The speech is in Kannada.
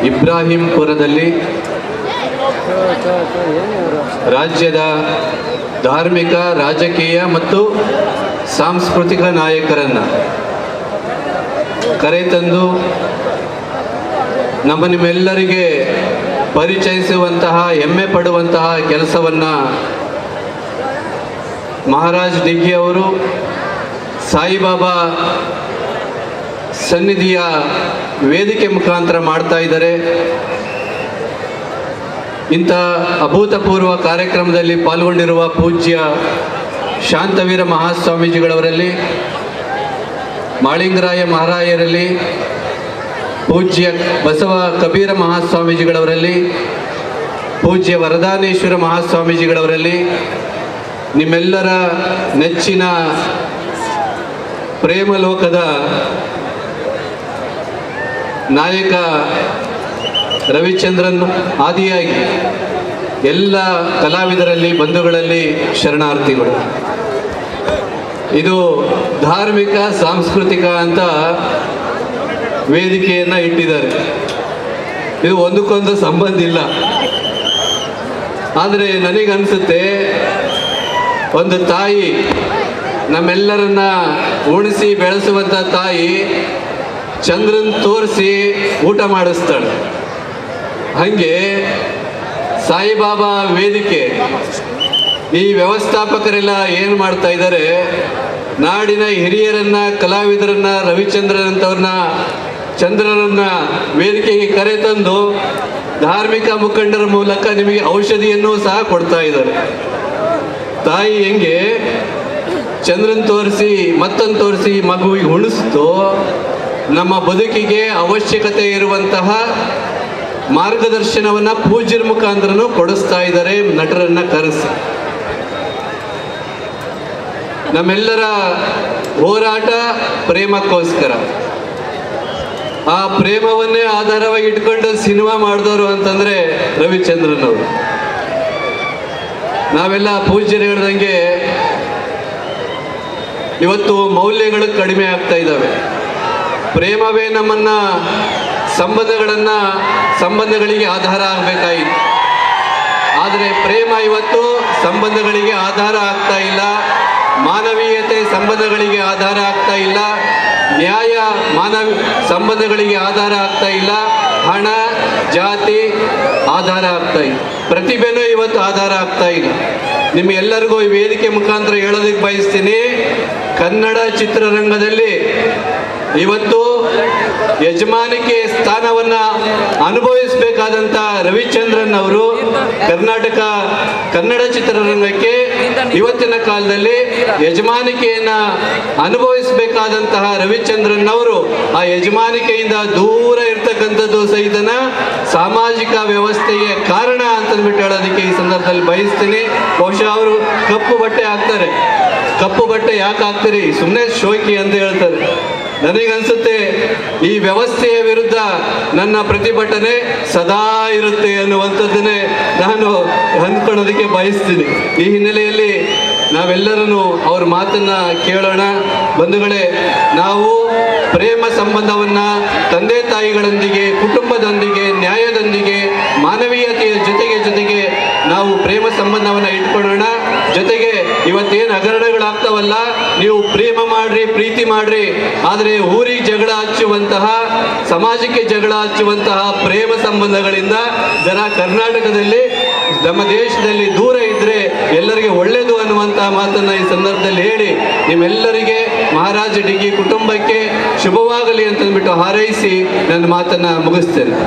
ಇಬ್ರಾಹಿಂಪುರದಲ್ಲಿ ರಾಜ್ಯದ ಧಾರ್ಮಿಕ, ರಾಜಕೀಯ ಮತ್ತು ಸಾಂಸ್ಕೃತಿಕ ನಾಯಕರನ್ನು ಕರೆತಂದು ನಿಮ್ಮೆಲ್ಲರಿಗೆ ಪರಿಚಯಿಸುವಂತಹ, ಹೆಮ್ಮೆ ಪಡುವಂತಹ ಕೆಲಸವನ್ನು ಮಹಾರಾಜ್ ಡಿಗ್ಗಿ ಅವರು ಸಾಯಿಬಾಬಾ ಸನ್ನಿಧಿಯ ವೇದಿಕೆ ಮುಖಾಂತರ ಮಾಡ್ತಾ ಇದ್ದಾರೆ. ಇಂಥ ಅಭೂತಪೂರ್ವ ಕಾರ್ಯಕ್ರಮದಲ್ಲಿ ಪಾಲ್ಗೊಂಡಿರುವ ಪೂಜ್ಯ ಶಾಂತವೀರ ಮಹಾಸ್ವಾಮೀಜಿಗಳವರಲ್ಲಿ, ಮಾಳಿಂಗರಾಯ ಮಹಾರಾಯರಲ್ಲಿ, ಪೂಜ್ಯ ಬಸವ ಕಬೀರ ಮಹಾಸ್ವಾಮೀಜಿಗಳವರಲ್ಲಿ, ಪೂಜ್ಯ ವರದಾನೇಶ್ವರ ಮಹಾಸ್ವಾಮೀಜಿಗಳವರಲ್ಲಿ, ನಿಮ್ಮೆಲ್ಲರ ನೆಚ್ಚಿನ ಪ್ರೇಮಲೋಕದ ನಾಯಕ ರವಿಚಂದ್ರನ್ ಆದಿಯಾಗಿ ಎಲ್ಲ ಕಲಾವಿದರಲ್ಲಿ, ಬಂಧುಗಳಲ್ಲಿ ಶರಣಾರ್ಥಿಗಳು. ಇದು ಧಾರ್ಮಿಕ, ಸಾಂಸ್ಕೃತಿಕ ಅಂತ ವೇದಿಕೆಯನ್ನು ಇಟ್ಟಿದ್ದಾರೆ. ಇದು ಒಂದಕ್ಕೊಂದು ಸಂಬಂಧ ಇಲ್ಲ. ಆದರೆ ನನಗನ್ಸುತ್ತೆ, ಒಂದು ತಾಯಿ ನಮ್ಮೆಲ್ಲರನ್ನ ಉಣಿಸಿ ಬೆಳೆಸುವಂಥ ತಾಯಿ ಚಂದ್ರನ್ ತೋರಿಸಿ ಊಟ ಮಾಡಿಸ್ತಾಳೆ. ಹಾಗೆ ಸಾಯಿಬಾಬಾ ವೇದಿಕೆ ಈ ವ್ಯವಸ್ಥಾಪಕರೆಲ್ಲ ಏನು ಮಾಡ್ತಾ ಇದ್ದಾರೆ, ನಾಡಿನ ಹಿರಿಯರನ್ನ, ಕಲಾವಿದರನ್ನ, ರವಿಚಂದ್ರನಂತವ್ರನ್ನ, ಚಂದ್ರರನ್ನ ವೇದಿಕೆಗೆ ಕರೆತಂದು ಧಾರ್ಮಿಕ ಮುಖಂಡರ ಮೂಲಕ ನಿಮಗೆ ಔಷಧಿಯನ್ನು ಸಹ ಕೊಡ್ತಾ ಇದ್ದಾರೆ. ತಾಯಿ ಹೆಂಗೆ ಚಂದ್ರನ್ ತೋರಿಸಿ ಮತ್ತೊಂದು ತೋರಿಸಿ ಮಗುವಿಗೆ ಉಣಿಸ್ತು, ನಮ್ಮ ಬದುಕಿಗೆ ಅವಶ್ಯಕತೆ ಇರುವಂತಹ ಮಾರ್ಗದರ್ಶನವನ್ನು ಪೂಜ್ಯರ ಮುಖಾಂತರನೂ ಕೊಡಿಸ್ತಾ ಇದ್ದಾರೆ. ನಟರನ್ನ ಕರೆಸಿ ನಮ್ಮೆಲ್ಲರ ಹೋರಾಟ ಪ್ರೇಮಕ್ಕೋಸ್ಕರ. ಆ ಪ್ರೇಮವನ್ನೇ ಆಧಾರವಾಗಿ ಇಟ್ಕೊಂಡು ಸಿನಿಮಾ ಮಾಡಿದವರು ಅಂತಂದ್ರೆ ರವಿಚಂದ್ರನ್ ಅವರು. ನಾವೆಲ್ಲ ಪೂಜ್ಯರು ಹೇಳ್ದಂಗೆ ಇವತ್ತು ಮೌಲ್ಯಗಳು ಕಡಿಮೆ ಆಗ್ತಾ ಇದ್ದಾವೆ. ಪ್ರೇಮವೇ ನಮ್ಮನ್ನ ಸಂಬಂಧಗಳಿಗೆ ಆಧಾರ ಆಗಬೇಕಾಗಿತ್ತು. ಆದರೆ ಪ್ರೇಮ ಇವತ್ತು ಸಂಬಂಧಗಳಿಗೆ ಆಧಾರ ಆಗ್ತಾ ಇಲ್ಲ. ಮಾನವೀಯತೆ ಸಂಬಂಧಗಳಿಗೆ ಆಧಾರ ಆಗ್ತಾ ಇಲ್ಲ. ನ್ಯಾಯ ಸಂಬಂಧಗಳಿಗೆ ಆಧಾರ ಆಗ್ತಾ ಇಲ್ಲ. ಹಣ, ಜಾತಿ ಆಧಾರ ಆಗ್ತಾ ಇಲ್ಲ. ಪ್ರತಿಭೆನೂ ಇವತ್ತು ಆಧಾರ ಆಗ್ತಾ ಇಲ್ಲ. ನಿಮ್ಗೆಲ್ಲರಿಗೂ ಈ ವೇದಿಕೆ ಮುಖಾಂತರ ಹೇಳೋದಕ್ಕೆ ಬಯಸ್ತೀನಿ, ಕನ್ನಡ ಚಿತ್ರರಂಗದಲ್ಲಿ ಇವತ್ತು ಯಜಮಾನಿಕೆ ಸ್ಥಾನವನ್ನ ಅನುಭವಿಸಬೇಕಾದಂತ ರವಿಚಂದ್ರನ್ ಅವರು ಕನ್ನಡ ಚಿತ್ರರಂಗಕ್ಕೆ ಇವತ್ತಿನ ಕಾಲದಲ್ಲಿ ಯಜಮಾನಿಕೆಯನ್ನ ಅನುಭವಿಸಬೇಕಾದಂತಹ ರವಿಚಂದ್ರನ್ ಅವರು ಆ ಯಜಮಾನಿಕೆಯಿಂದ ದೂರ ಇರ್ತಕ್ಕಂಥದ್ದು ಸಹಿತನ ಸಾಮಾಜಿಕ ವ್ಯವಸ್ಥೆಗೆ ಕಾರಣ ಅಂತಂದ್ಬಿಟ್ಟು ಹೇಳೋದಕ್ಕೆ ಈ ಸಂದರ್ಭದಲ್ಲಿ ಬಯಸ್ತೀನಿ. ಬಹುಶಃ ಅವರು ಕಪ್ಪು ಬಟ್ಟೆ ಹಾಕ್ತಾರೆ. ಕಪ್ಪು ಬಟ್ಟೆ ಯಾಕೆ ಹಾಕ್ತೀರಿ, ಸುಮ್ಮನೆ ಶೋಕಿ ಅಂತ ಹೇಳ್ತಾರೆ. ನನಗನ್ಸುತ್ತೆ ಈ ವ್ಯವಸ್ಥೆಯ ವಿರುದ್ಧ ನನ್ನ ಪ್ರತಿಭಟನೆ ಸದಾ ಇರುತ್ತೆ ಅನ್ನುವಂಥದ್ದನ್ನೇ ನಾನು ಅಂದ್ಕೊಳ್ಳೋದಕ್ಕೆ ಬಯಸ್ತೀನಿ. ಈ ಹಿನ್ನೆಲೆಯಲ್ಲಿ ನಾವೆಲ್ಲರೂ ಅವ್ರ ಮಾತನ್ನ ಕೇಳೋಣ. ಬಂಧುಗಳೇ, ನಾವು ಪ್ರೇಮ ಸಂಬಂಧವನ್ನ ತಂದೆ ತಾಯಿಗಳೊಂದಿಗೆ, ಕುಟುಂಬದೊಂದಿಗೆ, ನ್ಯಾಯದೊಂದಿಗೆ, ಮಾನವೀಯತೆಯ ಜೊತೆಗೆ ನಾವು ಪ್ರೇಮ ಸಂಬಂಧವನ್ನ ಇಟ್ಕೊಳ್ಳೋಣ. ಜೊತೆಗೆ ಇವತ್ತೇನು ಹಗರಣಗಳಾಗ್ತಾವಲ್ಲ, ನೀವು ಪ್ರೇಮ ಮಾಡ್ರಿ, ಪ್ರೀತಿ ಮಾಡ್ರಿ, ಆದರೆ ಊರಿಗೆ ಜಗಳ ಹಚ್ಚುವಂತಹ, ಸಮಾಜಕ್ಕೆ ಜಗಳ ಹಚ್ಚುವಂತಹ ಪ್ರೇಮ ಸಂಬಂಧಗಳಿಂದ ಜನ ಕರ್ನಾಟಕದಲ್ಲಿ, ನಮ್ಮ ದೇಶದಲ್ಲಿ ದೂರ ಇದ್ರೆ ಎಲ್ಲರಿಗೆ ಒಳ್ಳೆಯದು ಅನ್ನುವಂತಹ ಮಾತನ್ನ ಈ ಸಂದರ್ಭದಲ್ಲಿ ಹೇಳಿ, ನಿಮ್ಮೆಲ್ಲರಿಗೆ ಮಹಾರಾಜ ಡಿಗ್ಗಿ ಕುಟುಂಬಕ್ಕೆ ಶುಭವಾಗಲಿ ಅಂತಂದ್ಬಿಟ್ಟು ಹಾರೈಸಿ ನನ್ನ ಮಾತನ್ನ ಮುಗಿಸ್ತೇನೆ.